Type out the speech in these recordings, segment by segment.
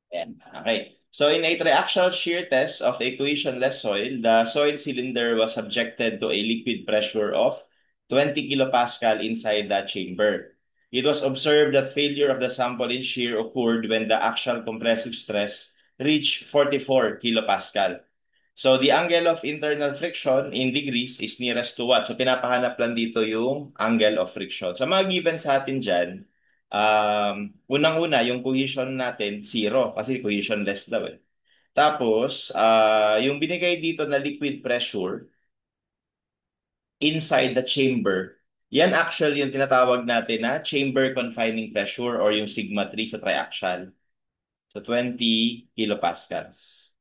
Ayan. Okay. So in a triaxial shear test of a cohesionless soil, the soil cylinder was subjected to a liquid pressure of 20 kilopascal inside the chamber. It was observed that failure of the sample in shear occurred when the axial compressive stress reached 44 kilopascal. So the angle of internal friction in degrees is nearest to what? So pinapahanap lang dito yung angle of friction. So mga given sa atin dyan, unang-una, yung cohesion natin, zero, kasi cohesionless daw eh. Tapos, yung binigay dito na liquid pressure inside the chamber, yan actually yung tinatawag natin na chamber confining pressure or yung sigma 3 sa triaxial. So 20 kilopascals.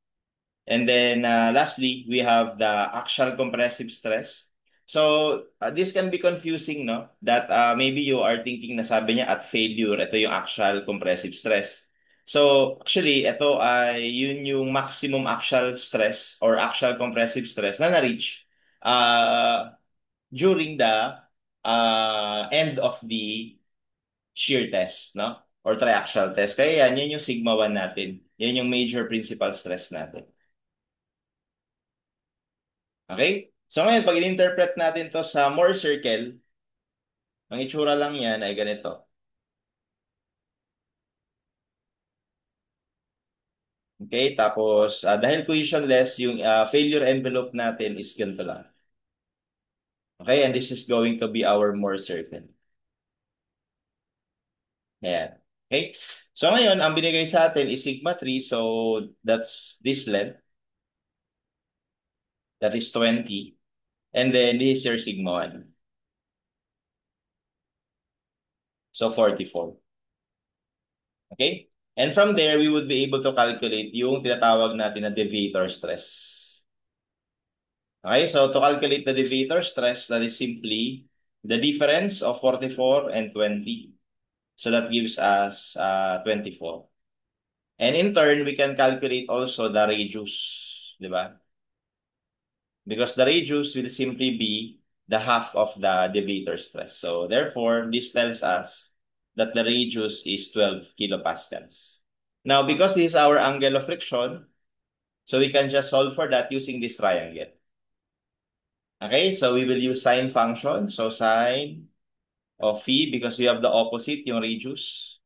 And then lastly, we have the axial compressive stress. So this can be confusing, no? That maybe you are thinking na sabi niya at failure, ito yung axial compressive stress. So actually, ito ay yun yung maximum axial stress or axial compressive stress na na-reach during the end of the shear test, no? Or triaxial test. Kaya yan yung sigma 1 natin. Yan yung major principal stress natin. Okay? So ngayon, pag in-interpret natin to sa Mohr circle, ang itsura lang yan ay ganito. Okay? Tapos, dahil cohesionless, yung failure envelope natin is ganito lang. Okay? And this is going to be our Mohr circle. Ayan. Okay? So ngayon, ang binigay sa atin is sigma 3. So that's this length. That is 20. And then this is your sigma 1. So 44. Okay? And from there, we would be able to calculate yung tinatawag natin na deviator stress. Okay, so to calculate the deviator stress, that is simply the difference of 44 and 20. So that gives us 24. And in turn, we can calculate also the radius, di ba? Because the radius will simply be the half of the deviator stress. So therefore, this tells us that the radius is 12 kilopascals. Now, because this is our angle of friction, so we can just solve for that using this triangle. Okay, so we will use sine function. So sine of phi, because we have the opposite, yung radius,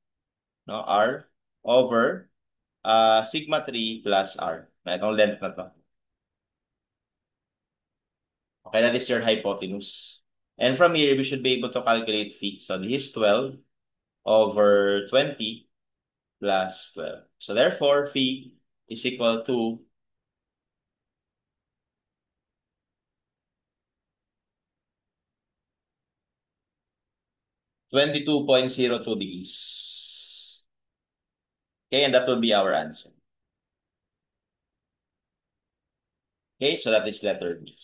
no, r, over sigma 3 plus r. Na itong length na to. Okay, that is your hypotenuse. And from here, we should be able to calculate phi. So this is 12 over 20 plus 12. So therefore, phi is equal to 22.02 degrees. Okay, and that will be our answer. Okay, so that is letter B.